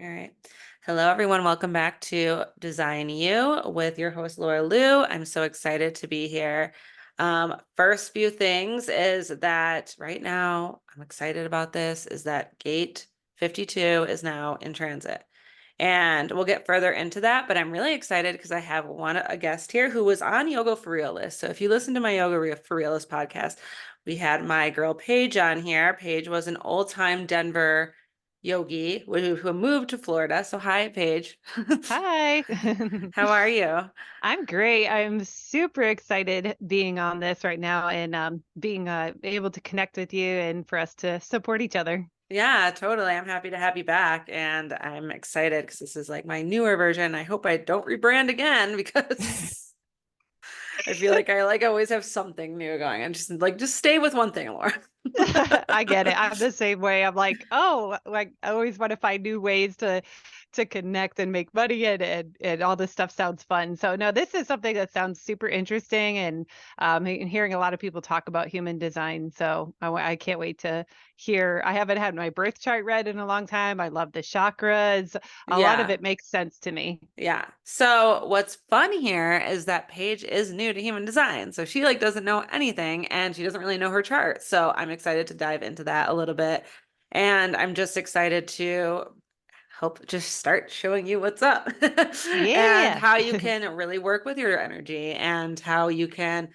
All right. Hello, everyone. Welcome back to Design You with your host, Laura Lou. I'm so excited to be here. First few things is that right now, I'm excited about this, is that gate 52 is now in transit. And we'll get further into that, but I'm really excited because I have a guest here who was on Yoga for Realist. So if you listen to my for Realist podcast, we had my girl Paige on here. Paige was an old-time Denver yogi who moved to Florida. So hi, Paige. Hi. How are you? I'm great. I'm super excited being on this right now and being able to connect with you and for us to support each other. Yeah, totally. I'm happy to have you back, and I'm excited because this is like my newer version. I hope I don't rebrand again because I feel like I always have something new going. And just stay with one thing, Laura. I get it. I'm the same way. I'm like, oh, like I always want to find new ways to connect and make money and all this stuff sounds fun. So no, this is something that sounds super interesting and hearing a lot of people talk about human design. So I can't wait to hear. I haven't had my birth chart read in a long time. I love the chakras. A lot of Yeah. it makes sense to me. Yeah. So what's fun here is that Paige is new to human design. So she like doesn't know anything and she doesn't really know her chart. So I'm excited to dive into that a little bit. And I'm just excited to help just start showing you what's up and Yeah. how you can really work with your energy and how you can.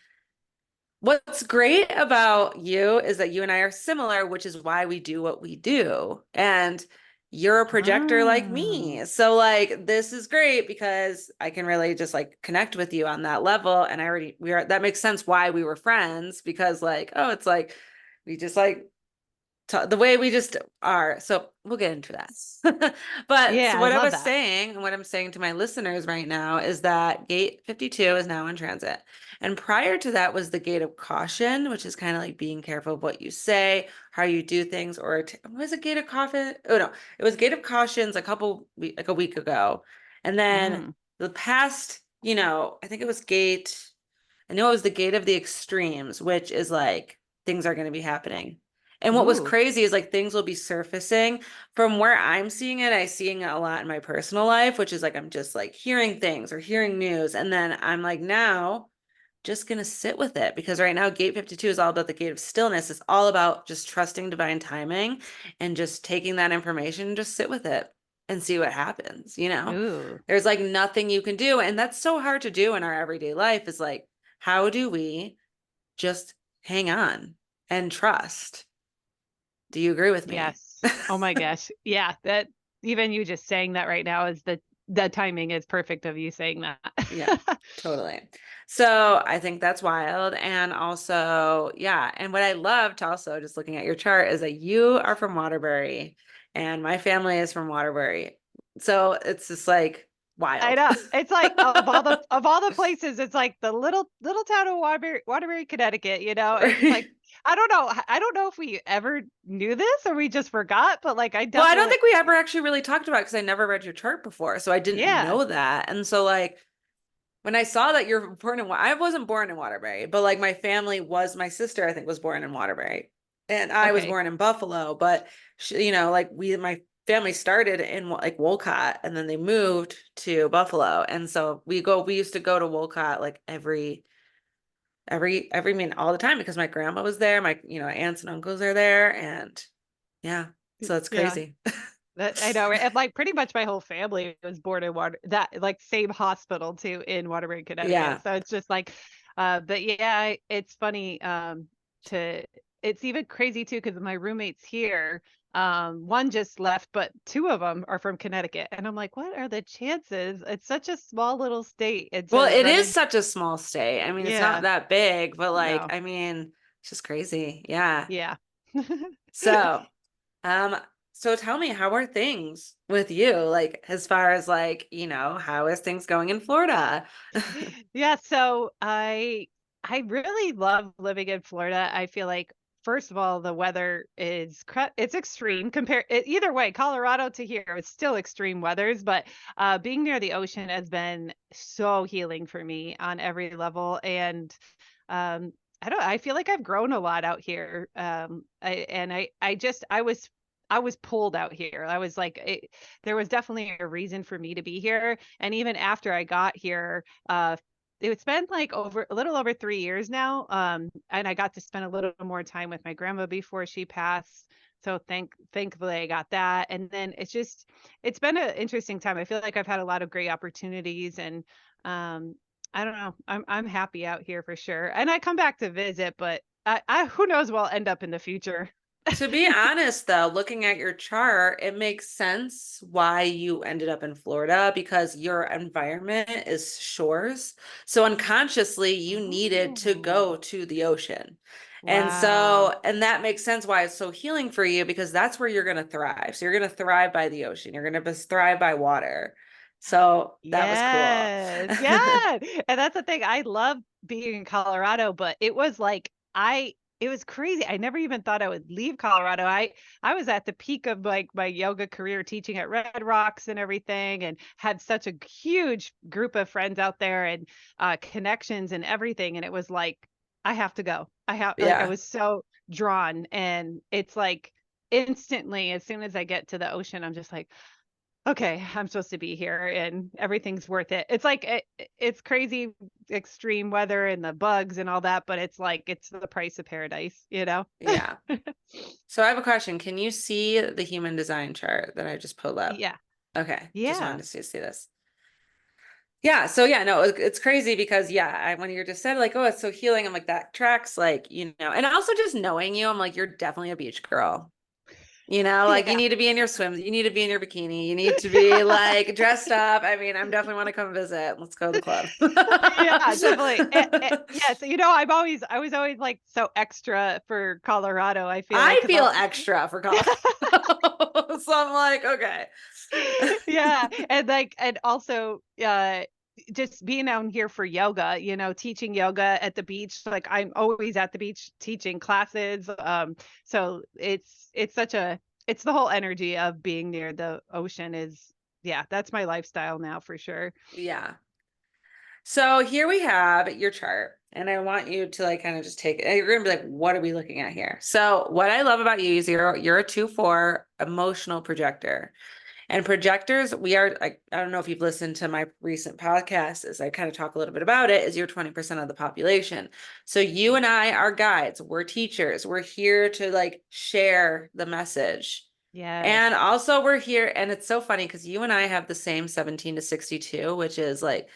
What's great about you is that you and I are similar, which is why we do what we do. And you're a projector like Ah, me. So like this is great because I can really just like connect with you on that level. And that makes sense why we were friends because like, oh, it's like we just like the way we just are. So we'll get into that. But so yeah, I what I love was that. saying, and what I'm saying to my listeners right now is that gate 52 is now in transit. And prior to that was the gate of caution, which is kind of like being careful of what you say, how you do things, or was it gate of caution? Oh no, it was gate of cautions like a week ago. And then Mm. the past, I think it was I know it was the gate of the extremes, which is like things are going to be happening. And what was Ooh. crazy is like things will be surfacing from where I'm seeing it. I'm seeing it a lot in my personal life, which is like I'm just like hearing things or hearing news. And then I'm like, now just going to sit with it because right now, gate 52 is all about the gate of stillness. It's all about just trusting divine timing and just taking that information, just sit with it and see what happens. Ooh. There's like nothing you can do. And that's so hard to do in our everyday life is like, how do we just hang on and trust? Do you agree with me? Yes. Oh my gosh. Yeah, that even you just saying that right now is the timing is perfect of you saying that. Yeah, totally. So I think that's wild. And also, yeah. And what I loved also just looking at your chart is that you are from Waterbury and my family is from Waterbury. So it's just like I wild. know. It's like of all the places, it's like the little town of Waterbury, Connecticut, It's like Right. I don't know if we ever knew this or we just forgot, but like I Well, I don't definitely think we ever actually really talked about it because I never read your chart before. So I didn't yeah. know that. And so like when I saw that you're born I wasn't born in Waterbury, but like my sister, I think, was born in Waterbury. And I was Okay. born in Buffalo, but like my family started in like Wolcott and then they moved to Buffalo. And so we used to go to Wolcott like I mean, all the time because my grandma was there. My, aunts and uncles are there. And yeah, so it's Yeah. crazy. That I know, right? And like pretty much my whole family was born in that like same hospital too in Waterbury, Connecticut. Yeah. So it's just like, but yeah, it's funny to it's even crazy too because my roommates here, one just left, but two of them are from Connecticut, and I'm like, what are the chances? It's such a small little state, and Well, to it run is in, such a small state. I mean, it's not yeah, that big, but like, no, I mean, it's just crazy. Yeah. yeah. So, um, so tell me, how are things with you? Like, as far as like, how is things going in Florida? Yeah, so I really love living in Florida. I feel like first of all, the weather is it's extreme compared either way, Colorado to here, it's still extreme weathers, but being near the ocean has been so healing for me on every level. And I feel like I've grown a lot out here. I was I was pulled out here. I was like, there was definitely a reason for me to be here. And even after I got here, it's been like a little over 3 years now. And I got to spend a little more time with my grandma before she passed. So thankfully I got that. And then it's been an interesting time. I feel like I've had a lot of great opportunities, and um, I don't know. I'm happy out here for sure. And I come back to visit, but I who knows what I'll end up in the future. To be honest, though, looking at your chart, it makes sense why you ended up in Florida because your environment is shores. So unconsciously, you needed to Oh, go to the ocean. And wow. so, and that makes sense why it's so healing for you because that's where you're going to thrive. So you're going to thrive by the ocean. You're going to thrive by water. So that was cool. Yes. Yeah. And that's the thing. I love being in Colorado, but it was like it was crazy. I never even thought I would leave Colorado. I was at the peak of like my yoga career teaching at Red Rocks and everything, and had such a huge group of friends out there, and connections and everything. And it was like, I have to go. I Yeah. was so drawn, and it's like instantly as soon as I get to the ocean, I'm just like, okay, I'm supposed to be here and everything's worth it. It's like it's crazy extreme weather and the bugs and all that, but it's like it's the price of paradise, you know? Yeah. So I have a question. Can you see the human design chart that I just pulled up? Yeah. Okay. Just Yeah. wanted to see this. Yeah, so yeah, no, it's crazy because yeah, when you just said like, oh, it's so healing, I'm like that tracks like, and also just knowing you, I'm like, you're definitely a beach girl. Like you Yeah. need to be in your swim, you need to be in your bikini, you need to be like dressed up. I mean, I'm definitely want to come visit. Let's go to the club. Yeah, definitely. Yeah, so I was always like so extra for Colorado. I feel like I cuz feel I'll extra for Colorado. So I'm like, okay. yeah, and like and also just being down here for yoga, teaching yoga at the beach. Like I'm always at the beach teaching classes. So it's such a it's the whole energy of being near the ocean is yeah, that's my lifestyle now for sure. Yeah. So here we have your chart, and I want you to like kind of just take it. You're gonna be like, what are we looking at here? So what I love about you is you're a 2/4 emotional projector. And projectors, we are like, I don't know if you've listened to my recent podcast, as I kind of talk a little bit about it, is you're 20% of the population. So you and I are guides, we're teachers, we're here to like share the message. And Yes. also we're here, and it's so funny because you and I have the same 17 to 62, which is like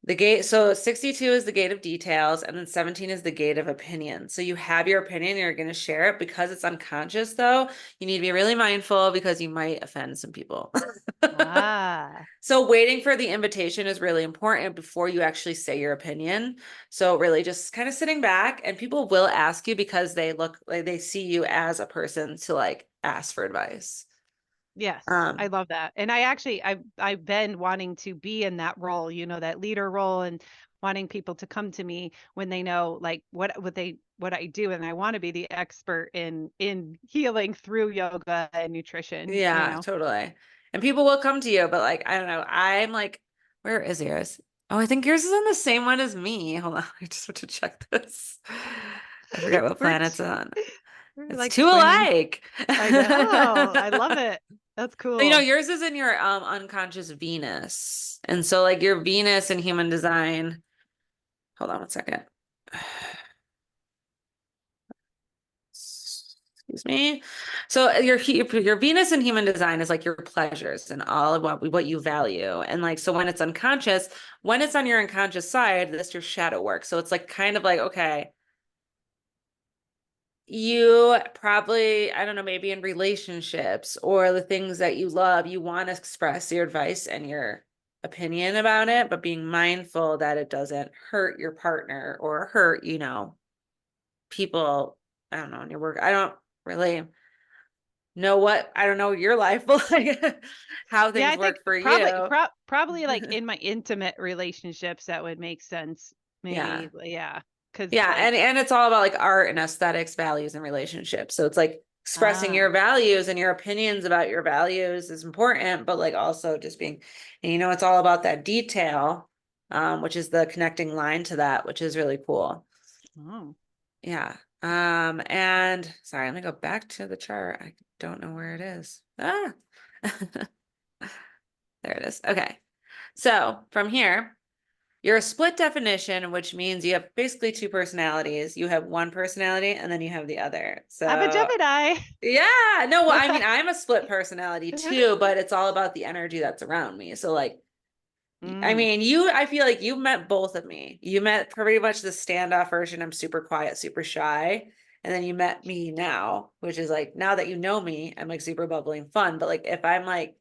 the gate. So 62 is the gate of details, and then 17 is the gate of opinion. So you have your opinion, you're going to share it because it's unconscious, though. You need to be really mindful because you might offend some people. Ah. So waiting for the invitation is really important before you actually say your opinion. So really just kind of sitting back, and people will ask you because they look like they see you as a person to like ask for advice. Yes, I Um, love that. And I've been wanting to be in that role, that leader role, and wanting people to come to me when they know like what I do, and I want to be the expert in healing through yoga and nutrition. Yeah, totally. And people will come to you, but like, I don't know. I'm like, where is yours? Oh, I think yours is on the same one as me. Hold on. I just want to check this. I forget what We're planet it's t- on. we're It's like two twins. alike. I know. I love it. That's cool. Yours is in your unconscious Venus. And so like your Venus in human design. Hold on one second. Excuse me. So your Venus in human design is like your pleasures and all of what you value. And like so when it's unconscious, when it's on your unconscious side, that's your shadow work. So it's like kind of like, okay, you probably, I don't know, maybe in relationships or the things that you love, you want to express your advice and your opinion about it, but being mindful that it doesn't hurt your partner or hurt, people, I don't know, in your work. I don't really know what I don't know your life, but like how Yeah, things I think work for you. probably like in my intimate relationships that would make sense. Yeah. Maybe, yeah, because Yeah. like And it's all about like art and aesthetics, values, and relationships. So it's like expressing ah your values and your opinions about your values is important, but like also just being, and it's all about that detail, which is the connecting line to that, which is really cool. oh. Yeah. And sorry, let me go back to the chart. I don't know where it is. Ah, there it is. Okay. So from here, you're a split definition, which means you have basically two personalities. You have one personality and then you have the other. I'm a So Gemini. yeah, no, well, I mean, I'm a split personality too, but it's all about the energy that's around me. So like, I Mm, mean, I feel like you met both of me. You met pretty much the standoff version. I'm super quiet, super shy. And then you met me now, which is like, now that you know me, I'm like super bubbly and fun. But like, if I'm like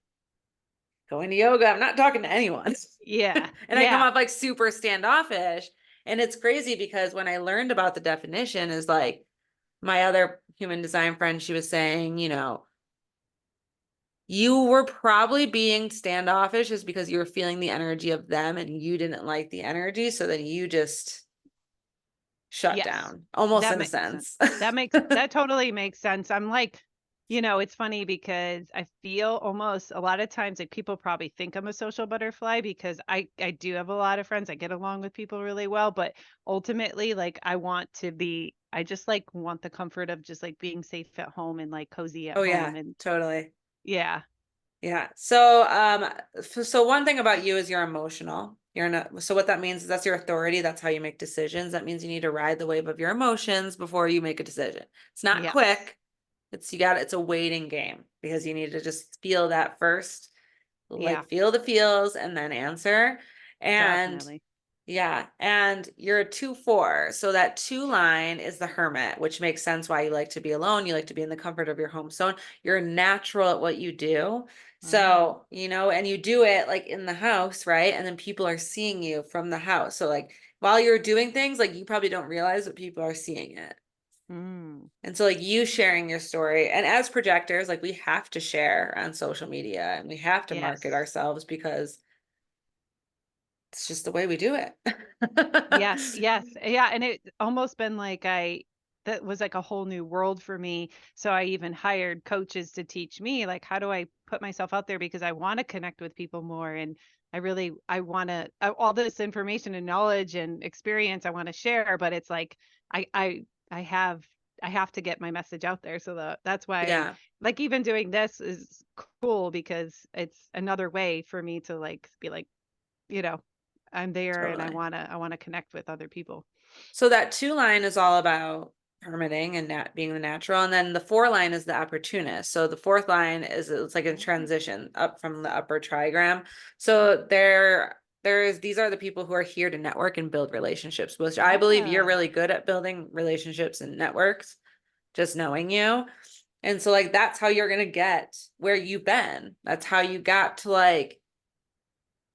going to yoga, I'm not talking to anyone. yeah. And I come Yeah. off like super standoffish. And it's crazy because when I learned about the definition, is like my other human design friend, she was saying, you were probably being standoffish is because you were feeling the energy of them and you didn't like the energy. So then you just shut Yes. down, almost That in a makes sense. sense. That totally makes sense. I'm like, it's funny because I feel almost a lot of times like people probably think I'm a social butterfly because I do have a lot of friends. I get along with people really well, but ultimately like I just like want the comfort of just like being safe at home and like cozy at Oh home yeah, and totally. yeah. Yeah. So one thing about you is you're emotional. You're not, so what that means is that's your authority. That's how you make decisions. That means you need to ride the wave of your emotions before you make a decision. It's not Yes. quick. It's a waiting game because you need to just feel that first, Yeah, like feel the feels and then answer. And definitely. yeah, and you're a 2-4. So that two line is the hermit, which makes sense why you like to be alone. You like to be in the comfort of your home zone. You're natural at what you do. Mm, So, and you do it like in the house, right? And then people are seeing you from the house. So like while you're doing things, like you probably don't realize that people are seeing it. mm, And so like you sharing your story, and as projectors, like we have to share on social media and we have to market yes. ourselves because it's just the way we do it. Yes, yes. Yeah, and it almost been like that was like a whole new world for me. So I even hired coaches to teach me like how do I put myself out there because I want to connect with people more and I want to all this information and knowledge and experience I want to share, but it's like I I I have I have to get my message out there. So that's why Yeah, like even doing this is cool because it's another way for me to like be like you know, I'm there and totally. I wanna connect with other people. So that two line is all about permitting and nat being the natural. And then the four line is the opportunist. So the fourth line is it's like a Mhm. transition up from the upper trigram. So these are the people who are here to network and build relationships, which I believe you're Ah, really good at building relationships and networks, just knowing you. And so like that's how you're gonna get where you've been. That's how you got to like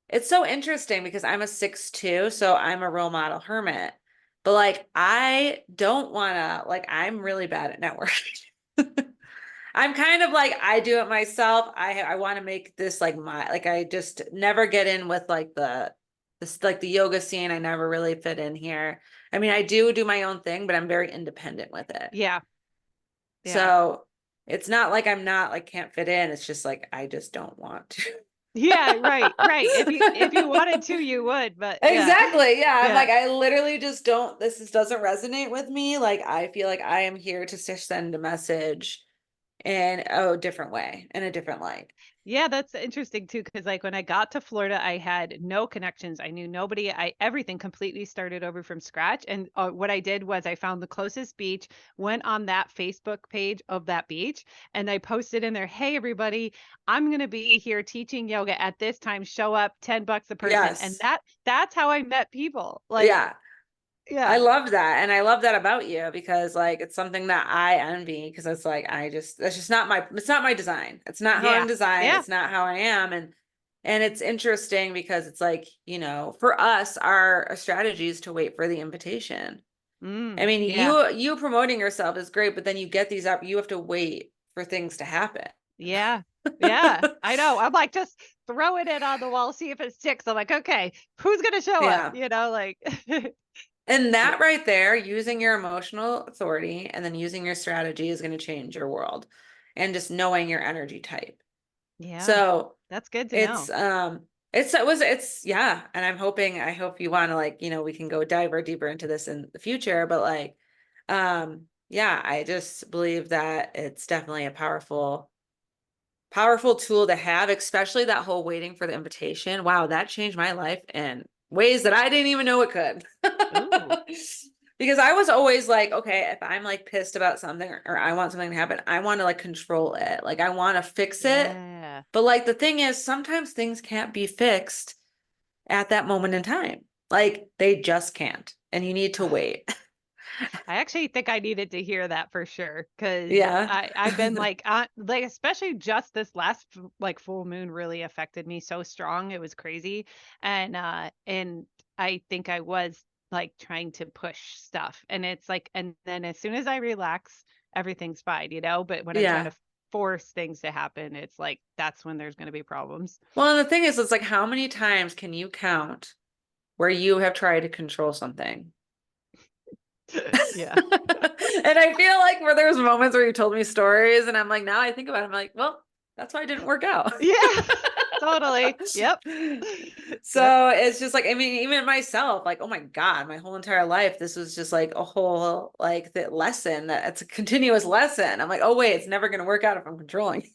it's so interesting because I'm a 6'2", so I'm a role model hermit. But like I don't wanna like I'm really bad at networking. I'm kind of like I do it myself. I want to make this like my like I just never get in with like this like the yoga scene. I never really fit in here. I mean, I do my own thing, but I'm very independent with it. yeah, yeah. So it's not like I'm not like can't fit in. It's just like I just don't want to. Yeah, right, right. If you wanted to, you would, but yeah. Exactly. Yeah. I'm Yeah. like, I literally just don't, doesn't resonate with me. Like, I feel like I am here to send a message in a different way, in a different light. Yeah, that's interesting too, because like when I got to Florida, I had no connections. I knew nobody. Everything completely started over from scratch. And what I did was I found the closest beach, went on that Facebook page of that beach, and I posted in there, "Hey everybody, I'm gonna be here teaching yoga at this time. Show up, $10 a person." And Yes. that's how I met people. Like, Yeah. I yeah, love that. And I love that about you because like it's something that I envy because it's like that's just not it's not my design. It's not how I'm yeah, designed. yeah. It's not how I am. And it's interesting because it's like, for us, our strategy is to wait for the invitation. I mean, Yeah. you promoting yourself is great, but then you get these up, you have to wait for things to happen. Yeah. Yeah. I know. I'm like, just throwing it on the wall, see if it sticks. I'm like, okay, who's gonna show up? Yeah. Like And yeah. that right there, using your emotional authority and then using your strategy is going to change your world and just knowing your energy type. Yeah. So That's good to it's know. yeah, and I hope you want to like, we can go dive deeper into this in the future, but like yeah, I just believe that it's definitely a powerful tool to have, especially that whole waiting for the invitation. Wow, that changed my life in ways that I didn't even know it could. Ooh, Because I was always like, okay, if I'm like pissed about something or I want something to happen, I want to like control it. Like I want to fix it. yeah. But like the thing is, sometimes things can't be fixed at that moment in time. Like they just can't. And you need to wait. I actually think I needed to hear that for sure because Yeah. I've been like especially just this last like full moon really affected me so strong. It was crazy. And I think I was like trying to push stuff. And it's like and then as soon as I relax, everything's fine, you know? But when I try Yeah. to force things to happen, it's like that's when there's going to be problems. Well, and the thing is, it's like, how many times can you count where you have tried to control something? Yeah. And I feel like where there's moments where you told me stories, and I'm like, now I think about it, I'm like, well, that's why it didn't work out. Yeah. Totally. Yep. Yep. So it's just like, I mean, even myself, like, oh my God, my whole entire life, this was just like a whole like the lesson that it's a continuous lesson. I'm like, oh wait, it's never gonna work out if I'm controlling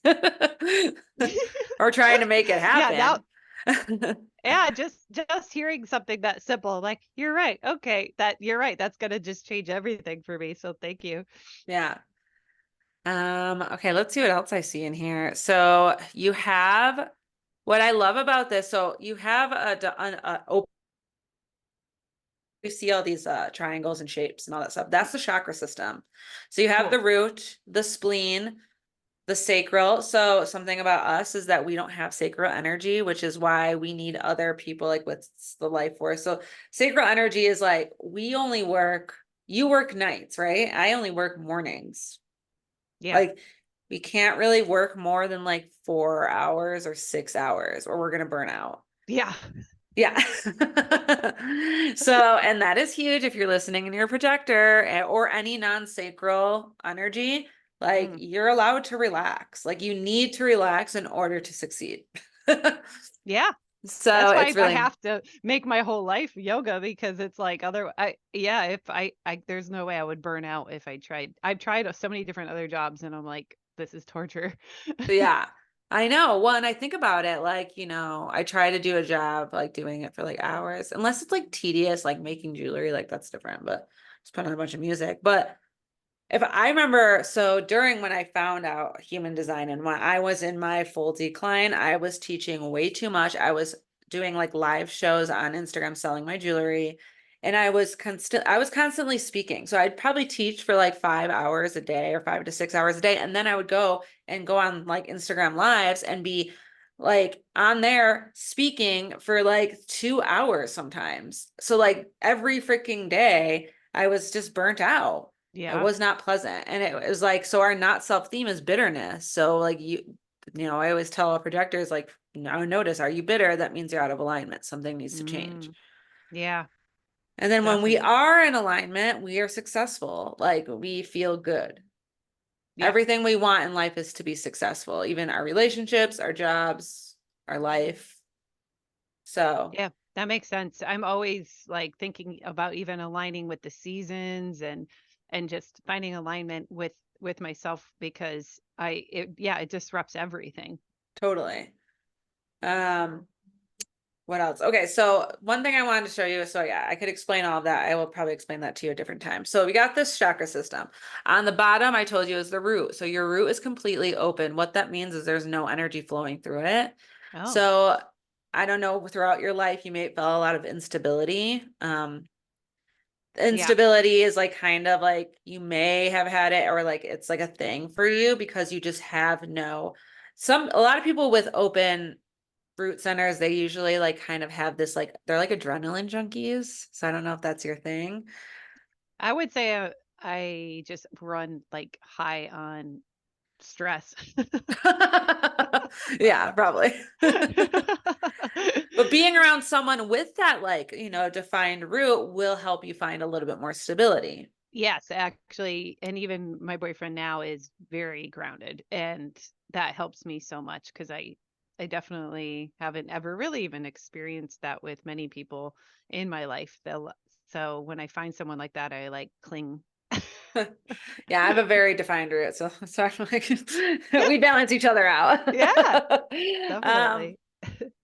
or trying to make it Yeah, now happen. yeah, just hearing something that simple, like, "You're right. Okay, that you're right. That's gonna just change everything for me, so thank you." Yeah. Okay, let's see what else I see in here. So you have what I love about this. So you have you see all these triangles and shapes and all that stuff. That's the chakra system. So you have the Cool. root, the spleen, the sacral. So something about us is that we don't have sacral energy, which is why we need other people like with the life force. So sacral energy is like we only work, you work nights, right? I only work mornings. Yeah. Like we can't really work more than like 4 hours or 6 hours or we're gonna burn out. Yeah. Yeah. So, and that is huge if you're listening in your projector or any non-sacral energy, like Mm. you're allowed to relax. Like you need to relax in order to succeed. Yeah. So That's why it's I really, have to make my whole life yoga because it's like other I yeah, if I there's no way I would burn out if I tried. I've tried so many different other jobs and I'm like, this is torture. yeah, I know. Well, and I think about it like, I try to do a job like doing it for like hours, unless it's like tedious, like making jewelry, like that's different, but just put on a bunch of music. But if I remember, so during when I found out human design and when I was in my full decline, I was teaching way too much. I was doing like live shows on Instagram selling my jewelry and I was constantly speaking. So I'd probably teach for like 5 hours a day or 5 to 6 hours a day. And then I would go on like Instagram lives and be like on there speaking for like 2 hours sometimes. So like every freaking day I was just burnt out. It Yeah. was not pleasant. And it was like, so our not self theme is bitterness. So like I always tell our projectors like, no, notice, are you bitter? That means you're out of alignment. Something needs to change. Mm. Yeah, And then when we definitely. are in alignment, we are successful. Like we feel good. Yeah. Everything we want in life is to be successful, even our relationships, our jobs, our life. So Yeah, that makes sense. I'm always like thinking about even aligning with the seasons and just finding alignment with myself because yeah, it disrupts everything. totally. Um, What else? Okay, so one thing I wanted to show you, so yeah, I could explain all of that. I will probably explain that to you a different time. So we got this chakra system. On the bottom, I told you is the root. So your root is completely open. What that means is there's no energy flowing through it. Oh, So I don't know, throughout your life, you may feel a lot of instability. yeah. Instability is like kind of like you may have had it or like it's like a thing for you because you just have a lot of people with open fruit centers, they usually like kind of have this like they're like adrenaline junkies. So I don't know if that's your thing. I would say I just run like high on stress. Yeah, probably. But being around someone with that like, defined root will help you find a little bit more stability. Yes, actually, and even my boyfriend now is very grounded, and that helps me so much because I definitely haven't ever really even experienced that with many people in my life. So when I find someone like that, I like cling. Yeah, I have a very defined root, so I'm like we balance each other out. Yeah, Um, definitely.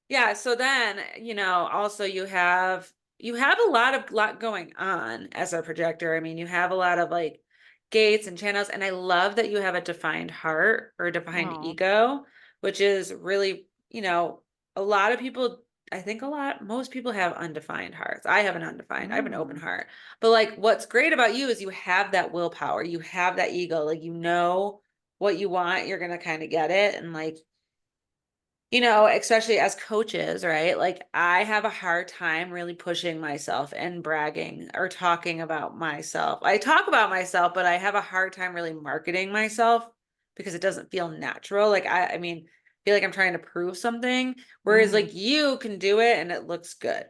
yeah, so then, also you have a lot going on as a projector. I mean, you have a lot of like gates and channels, and I love that you have a defined heart or defined Oh. ego, which is really, a lot of people, most people have undefined hearts. I have an open Mm. heart. But like what's great about you is you have that willpower, you have that ego, like what you want, you're gonna kind of get it. And like, especially as coaches, right? Like I have a hard time really pushing myself and bragging or talking about myself. I talk about myself, but I have a hard time really marketing myself because it doesn't feel natural. Like I mean, I feel like I'm trying to prove something, whereas Mm. like you can do it and it looks good.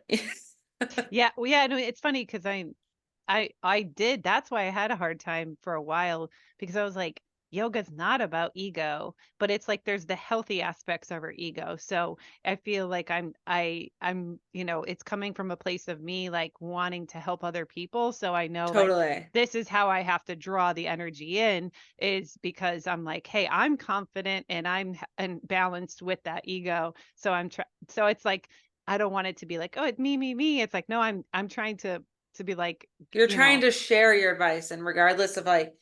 Yeah, well, yeah, no, it's funny because I did. That's why I had a hard time for a while because I was like, yoga's not about ego, but it's like there's the healthy aspects of our ego. So I feel like it's coming from a place of me like wanting to help other people. So I know like Totally. this is how I have to draw the energy in is because I'm like, hey, I'm confident and and balanced with that ego. So so it's like I don't want it to be like, oh, it's me, me, me. It's like, no, I'm trying to be like, You're you trying know, to share your advice, and regardless of like,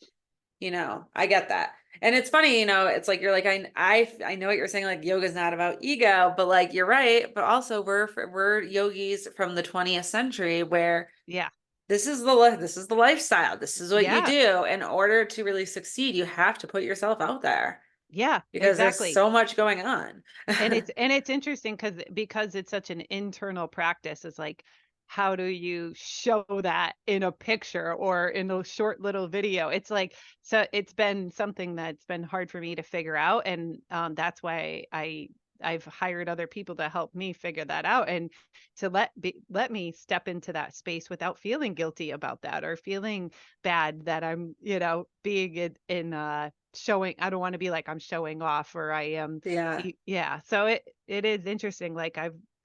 I get that. And it's funny, it's like you're like, I know what you're saying, like yoga's not about ego, but like you're right. But also we're yogis from the 20th century where yeah, this is the lifestyle. This is what you yeah, do. In order to really succeed, you have to put yourself out there yeah, because there's exactly. so much going on. And it's interesting because it's such an internal practice. It's like, how do you show that in a picture or in a short little video? It's like so it's been something that's been hard for me to figure out, and that's why I've hired other people to help me figure that out and to let me step into that space without feeling guilty about that or feeling bad that I'm being in showing. I don't want to be like I'm showing off or I am Yeah. yeah, so it is interesting, like,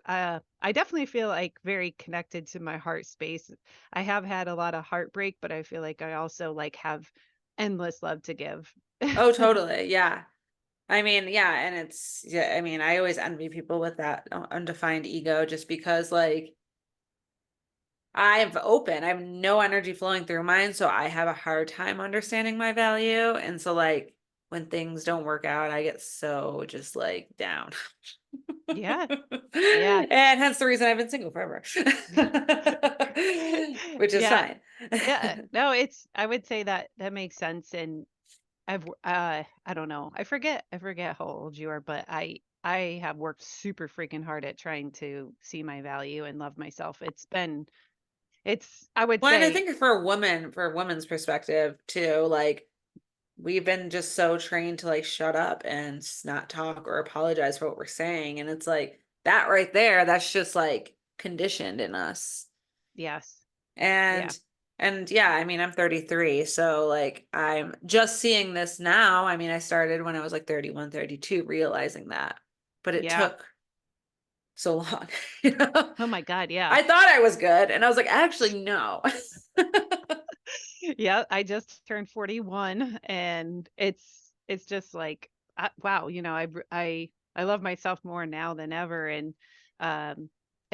I definitely feel, like, very connected to my heart space. I have had a lot of heartbreak, but I feel like I also, like, have endless love to give. Oh, totally. Yeah. I mean, yeah, and I mean, I always envy people with that undefined ego just because like I have no energy flowing through mine, so I have a hard time understanding my value. And so like when things don't work out, I get so just like down. Yeah, yeah. And hence the reason I've been single forever. Which is Yeah, fine. yeah. No, I would say that that makes sense, and I don't know. I forget how old you are, but I have worked super freaking hard at trying to see my value and love myself. I would Well, and I say, think for a woman's perspective too, like we've been just so trained to like shut up and not talk or apologize for what we're saying. And it's like that right there, that's just like conditioned in us. yes. Yeah. And yeah, I mean, I'm 33, so like I'm just seeing this now. I mean, I started when I was like 31, 32, realizing that. But it Yeah. took so long. You know? Oh my God, yeah. I thought I was good, and I was like, actually, no. Yeah, I just turned 41 and it's just like wow, I love myself more now than ever um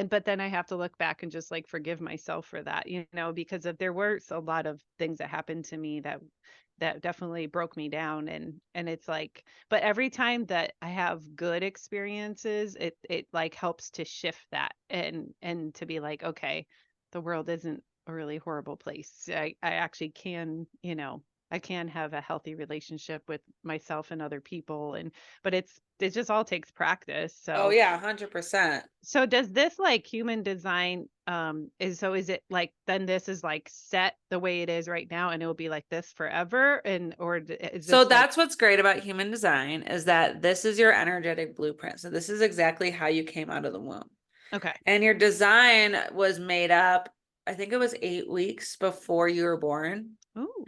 but then I have to look back and just like forgive myself for that, because if there were a lot of things that happened to me that definitely broke me down and it's like but every time that I have good experiences, it like helps to shift that and to be like, okay, the world isn't a really horrible place. I actually can, I can have a healthy relationship with myself and other people but it just all takes practice. Oh So yeah, 100%. so does this like human design is it like then this is like set the way it is right now and it will be like this forever and is So this like that's what's great about human design is that this is your energetic blueprint. So this is exactly how you came out of the womb. okay. And your design was made up, I think it was 8 weeks before you were born, Ooh.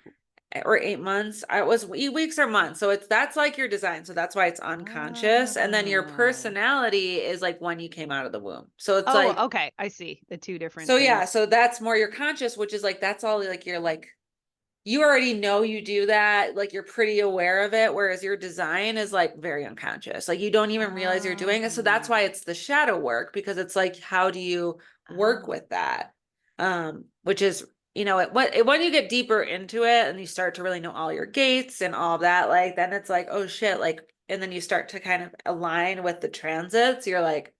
or 8 months. I was 8 weeks or months. So that's like your design. So that's why it's unconscious. And then your Oh. personality is like when you came out of the womb. So it's like, Oh, okay. I see the two different so yeah, things. so that's more your conscious, which is like that's all like your like you already know you do that, like you're pretty aware of it, whereas your design is like very unconscious. Like you don't even realize you're doing it. So that's Oh, why it's the shadow work, because it's like, how do you work oh, with that? Which is, when you get deeper into it and you start to really know all your gates and all of that, like then it's like, oh shit, like, and then you start to kind of align with the transits. You're like,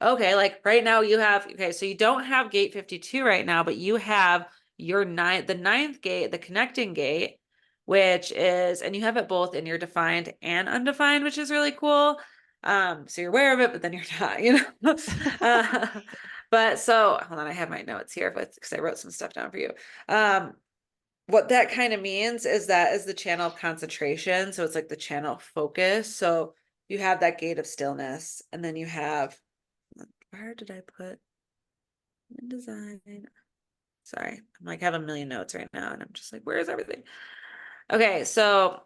okay, like right now you have, okay, so you don't have gate 52 right now, but you have the ninth gate, the connecting gate, which is, and you have it both in your defined and undefined, which is really cool. So you're aware of it, but then you're not, uh, but so hold on, I have my notes here, but because I wrote some stuff down for you. What that kind of means is that is the channel of concentration. So it's like the channel of focus. So you have that gate of stillness, and then you have, where did I put in design? Sorry, I'm like, I have a million notes right now, and I'm just like, where's everything? Okay, so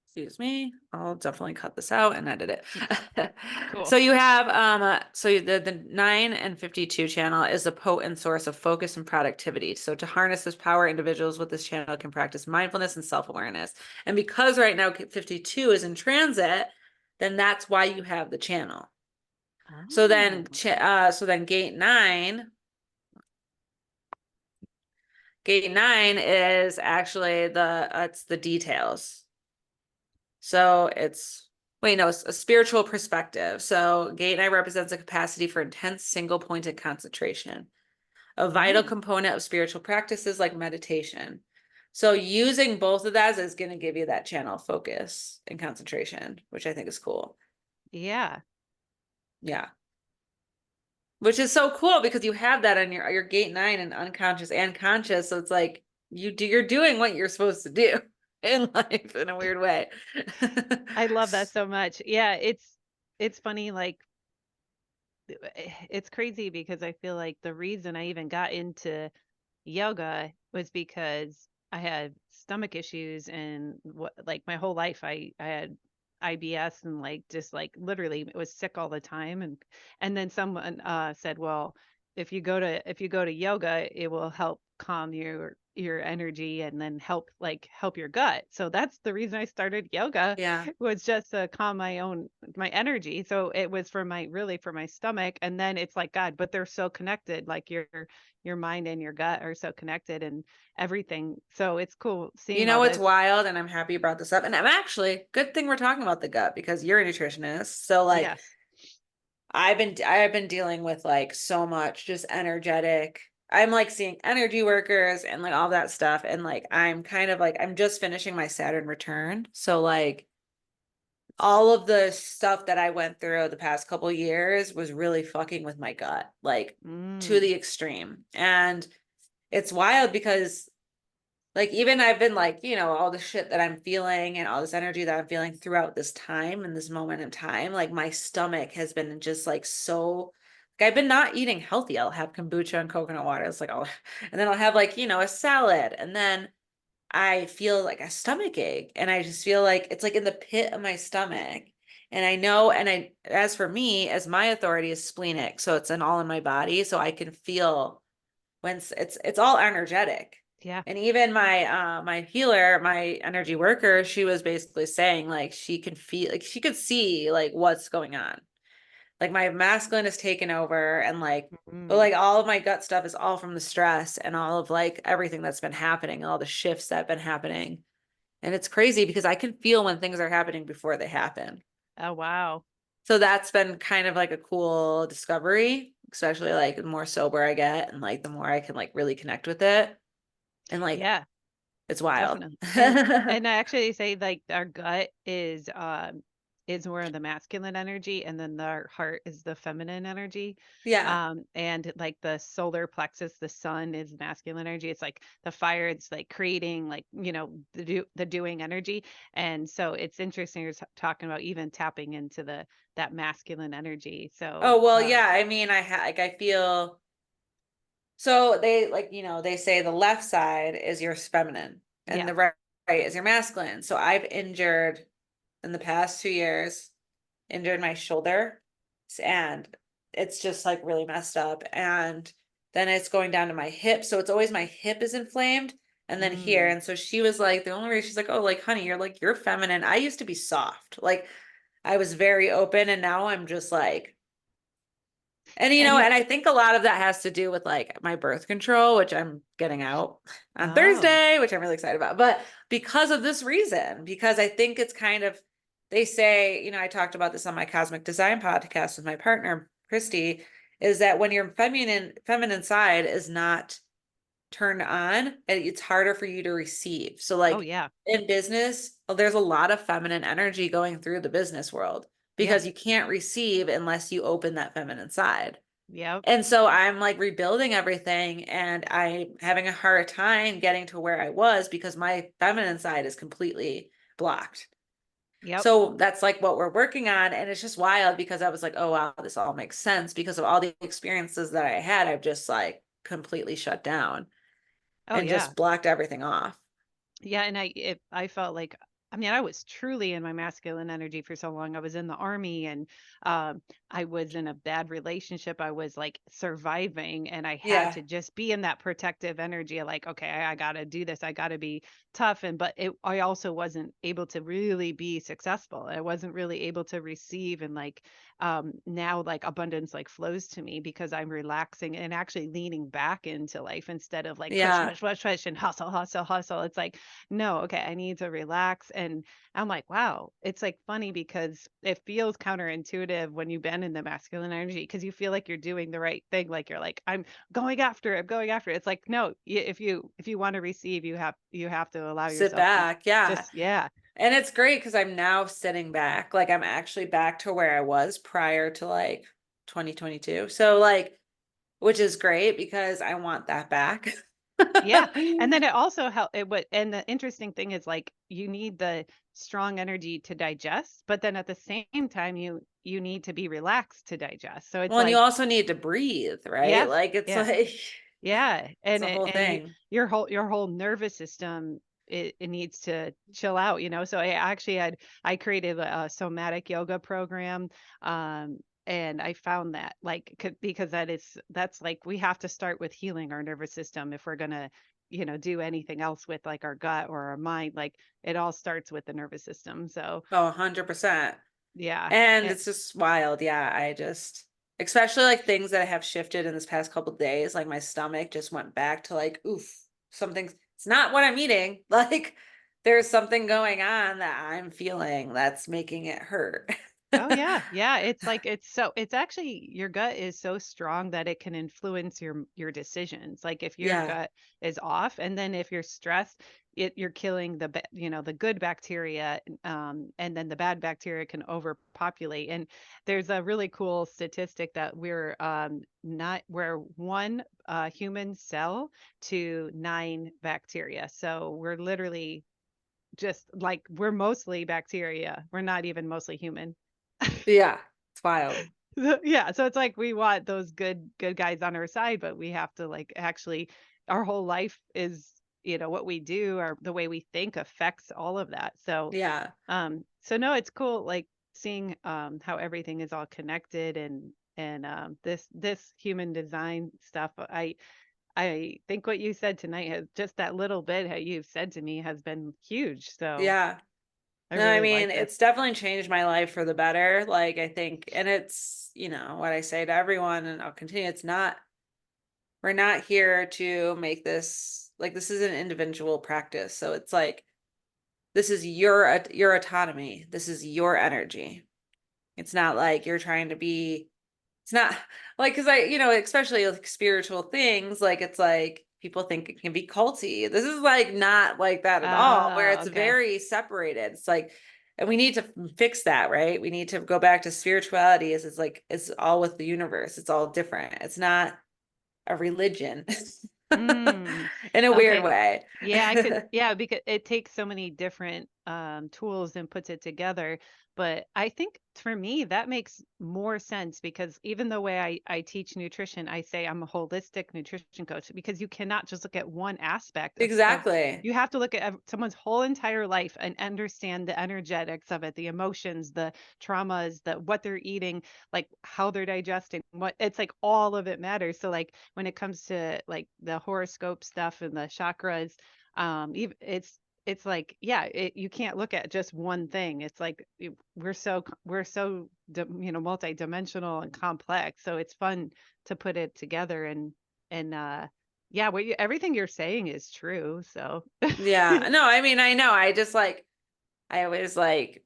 excuse me, I'll definitely cut this out and edit it. cool. So you have so the 9 and 52 channel is a potent source of focus and productivity. So to harness this power, individuals with this channel can practice mindfulness and self-awareness. And because right now 52 is in transit, then that's why you have the channel. So then, Oh, gate nine is actually it's the details. So it's, wait, no, it's a spiritual perspective. So gate nine represents a capacity for intense single pointed concentration, a vital oh, component of spiritual practices like meditation. So using both of that is going to give you that channel focus and concentration, which I think is cool. yeah. Yeah. Which is so cool because you have that on your gate nine and unconscious and conscious. So it's like you're doing what you're supposed to do in life in a weird way. I love that so much. Yeah, it's funny, like it's crazy because I feel like the reason I even got into yoga was because I had stomach issues and what like my whole life I had IBS and like just like literally was sick all the time and then someone said, "Well, if you go to yoga, it will help calm your energy and then help your gut." So that's the reason I started yoga Yeah. was just to calm my energy. So it was for my really for my stomach and then it's like god, but they're so connected like your mind and your gut are so connected and everything. So it's cool You seeing all know, it's this. wild, and I'm happy you brought this up. And I'm actually, good thing we're talking about the gut because you're a nutritionist. So like Yes. I've been dealing with like so much just energetic. I'm like seeing energy workers and like all that stuff. And like I'm kind of like I'm just finishing my Saturn return. So like all of the stuff that I went through the past couple years was really fucking with my gut, like to Mm. the extreme. And it's wild because like even I've been like, all the shit that I'm feeling and all this energy that I'm feeling throughout this time and this moment in time, like my stomach has been just like so like I've been not eating healthy. I'll have kombucha and coconut water. It's like, oh, and then I'll have like, a salad. And then I feel like a stomach ache and I just feel like it's like in the pit of my stomach. And I know, and as for me, as my authority is splenic, so it's an all in my body, so I can feel when it's all energetic. Yeah. And even my healer, my energy worker, she was basically saying like she can feel like she could see like what's going on. Like my masculine is taken over and like but Mm. like all of my gut stuff is all from the stress and all of like everything that's been happening, all the shifts that have been happening. And it's crazy because I can feel when things are happening before they happen. Oh wow. So that's been kind of like a cool discovery, especially like the more sober I get and like the more I can like really connect with it. And like Yeah, it's wild. definitely. And I actually say like our gut is more of the masculine energy and then our heart is the feminine energy. Yeah. And like the solar plexus, the sun is masculine energy. It's like the fire, it's like creating like, the doing energy. And so it's interesting you're talking about even tapping into that masculine energy. So Oh, well, yeah. I mean, like I feel so they like, they say the left side is your feminine and yeah. the right is your masculine. So I've injured in the past 2 years, injured my shoulder and it's just like really messed up. And then it's going down to my hip. So it's always my hip is inflamed and then here. Mm. And so she was like, the only reason she's like, oh, like, honey, you're feminine. I used to be soft. Like I was very open and now I'm just like, and And you and I think a lot of that has to do with like my birth control, which I'm getting out on oh, Thursday, which I'm really excited about. But because of this reason, because I think it's kind of, they say, I talked about this on my cosmic design podcast with my partner, Christy, is that when your feminine side is not turned on, it's harder for you to receive. So oh like yeah. in business, there's a lot of feminine energy going through the business world Yeah. because you can't receive unless you open that feminine side. Yep. And so I'm like rebuilding everything and I'm having a hard time getting to where I was because my feminine side is completely blocked. Yep. So that's like what we're working on. And it's just wild because I was like, oh, wow, this all makes sense because of all the experiences that I had. I've just like completely shut down Oh and yeah. just blocked everything off. Yeah, and I felt like, I mean, I was truly in my masculine energy for so long. I was in the army, and um I was in a bad relationship. I was like surviving, and I had Yeah. to just be in that protective energy of like, okay, I got to do this. I got to be tough. And but I also wasn't able to really be successful. I wasn't really able to receive, and like now like abundance like flows to me because I'm relaxing and actually leaning back into life instead of like push Yeah. push push push and hustle hustle hustle. It's like, no, okay, I need to relax. And I'm like, wow, it's like funny because it feels counterintuitive when you've been in the masculine energy because you feel like you're doing the right thing. Like you're like, I'm going after it, I'm going after it. It's like, no, if you want to receive, you have to allow Sit yourself to back. Yeah. just, yeah. And it's great because I'm now sitting back. Like I'm actually back to where I was prior to like 2022. So like, which is great because I want that back. Yeah, and then it also help it would and the interesting thing is, like, you need the strong energy to digest, but then at the same time, you need to be relaxed to digest. So it's Well, and you like, also need to breathe, right? yes, Like it's yeah, like yeah, it's and a it whole and you thing. your whole nervous system, it needs to chill out, you know? So I created a somatic yoga program, and I found that, like, because that's like we have to start with healing our nervous system if we're gonna, do anything else with like our gut or our mind. Like it all starts with the nervous system. So Oh, 100%. yeah. And it's just wild. Yeah, I just, especially like things that have shifted in this past couple of days, like my stomach just went back to like, oof, something's, it's not what I'm eating. Like there's something going on that I'm feeling that's making it hurt. Oh yeah, yeah. It's like it's actually your gut is so strong that it can influence your decisions. Like if your Yeah. gut is off, and then if you're stressed, you're killing the good bacteria, and then the bad bacteria can overpopulate. And there's a really cool statistic that we're one human cell to 9 bacteria. So we're literally just like we're mostly bacteria. We're not even mostly human. Yeah. It's wild. Yeah, so it's like we want those good guys on our side, but we have to like actually our whole life is, what we do or the way we think affects all of that. So Yeah. so no, it's cool like seeing how everything is all connected, and this human design stuff. I think what you said tonight has just that little bit how you've said to me has been huge. So Yeah. I No, I really mean, like this. it's definitely changed my life for the better. Like, I think, and it's, what I say to everyone, and I'll continue, we're not here to make this, like, this is an individual practice. So it's like, this is your autonomy. This is your energy. It's not like you're trying to be, it's not like, cause especially like spiritual things, like, it's like people think it can be culty. This is like not like that at all, where Oh, it's okay. very separated. It's like, and we need to fix that, right? We need to go back to spirituality is it's like, it's all with the universe. It's all different. It's not a religion Mm. in a weird Okay. way. Yeah, I could, yeah, because it takes so many different tools and puts it together. But I think for me, that makes more sense because even the way I teach nutrition, I say I'm a holistic nutrition coach because you cannot just look at one aspect of Exactly. you have to look at someone's whole entire life and understand the energetics of it, the emotions, the traumas, the what they're eating, like how they're digesting, what it's like all of it matters. So like when it comes to like the horoscope stuff and the chakras, even it's like yeah you can't look at just one thing. It's like we're so multidimensional and complex, so it's fun to put it together and yeah everything you're saying is true, so Yeah. No, I mean, I know. I just like, I always like,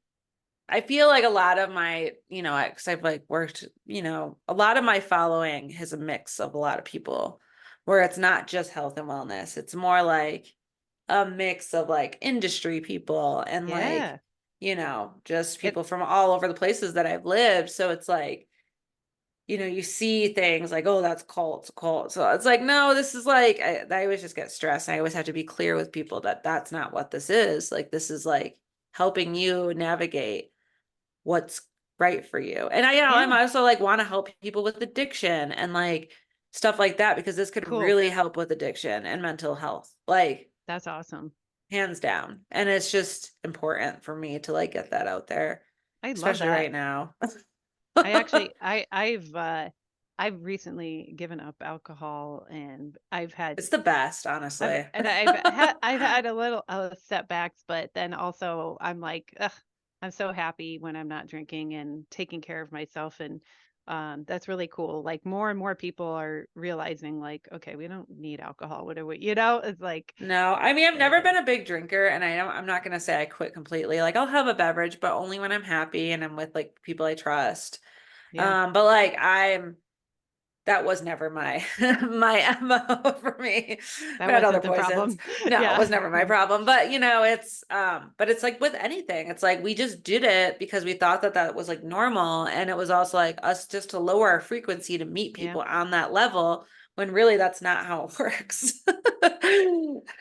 I feel like a lot of my, because I've like worked, a lot of my following has a mix of a lot of people where it's not just health and wellness. It's more like a mix of like industry people and like, yeah just it people from all over the places that I've lived. So it's like, you see things like, oh, that's cult. So it's like, no, this is like, I always just get stressed. I always have to be clear with people that that's not what this is. Like, this is like helping you navigate what's right for you. And I'm yeah also like want to help people with addiction and like stuff like that because this could cool, really help with addiction and mental health, like that's awesome. hands down. And it's just important for me to like get that out there, I love especially that. right now. I actually I've recently given up alcohol and It's the best, honestly. I've had a little setbacks, but then also I'm like, ugh, I'm so happy when I'm not drinking and taking care of myself, and that's really cool. Like more and more people are realizing like, okay, we don't need alcohol. What do we, it's like, No, I mean, I've really never good. been a big drinker and I'm not gonna say I quit completely. Like I'll have a beverage, but only when I'm happy and I'm with like people I trust. Yeah, But like that was never my my MO for me. that I had other wasn't the poisons. problem. No, it Yeah, was never my problem. But but it's like with anything, it's like we just did it because we thought that that was like normal, and it was also like us just to lower our frequency to meet yeah. people on that level when really that's not how it works.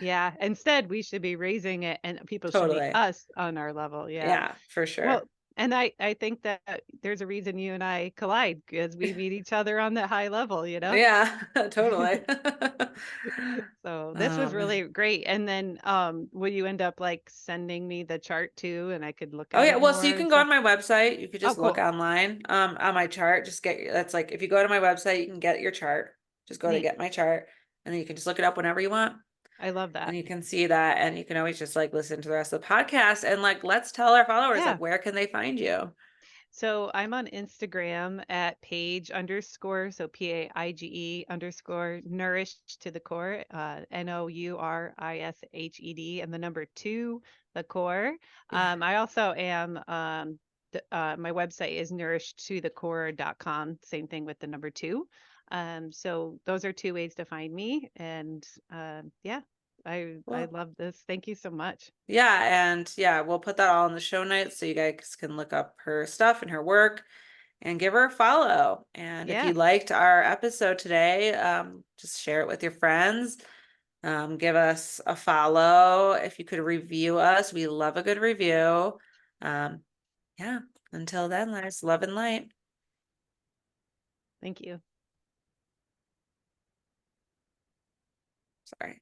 Yeah, instead we should be raising it and people should meet Totally. us on our level. Yeah. Yeah, for Well, sure. and I think that there's a reason you and I collide because we meet each other on that high level, you know? Yeah, totally. So this was Um, really great. And then will you end up like sending me the chart too and I could look Oh at yeah, it well, so more you and can go stuff? on my website. You could Oh, just look cool. online on my chart. Just that's like if you go to my website, you can get your chart. Just go to Neat. get my chart, and then you can just look it up whenever you want, I love and that. you can see that, and you can always just like listen to the rest of the podcast and like let's tell our followers Yeah. like where can they find you? So I'm on Instagram at Paige underscore, so PAIGE underscore nourished to the core, NOURISHED, and the number two, the core. Yeah. I also am, my website is nourishedtothecore.com, same thing with the number two. So those are two ways to find me. And yeah, I Well, love this. Thank you so much. yeah, and yeah, we'll put that all in the show notes so you guys can look up her stuff and her work and give her a follow. And if you Yeah, liked our episode today, just share it with your friends. Give us a follow. If you could review us, we love a good review. Um, yeah, until then, there's love and light. thank you. Sorry.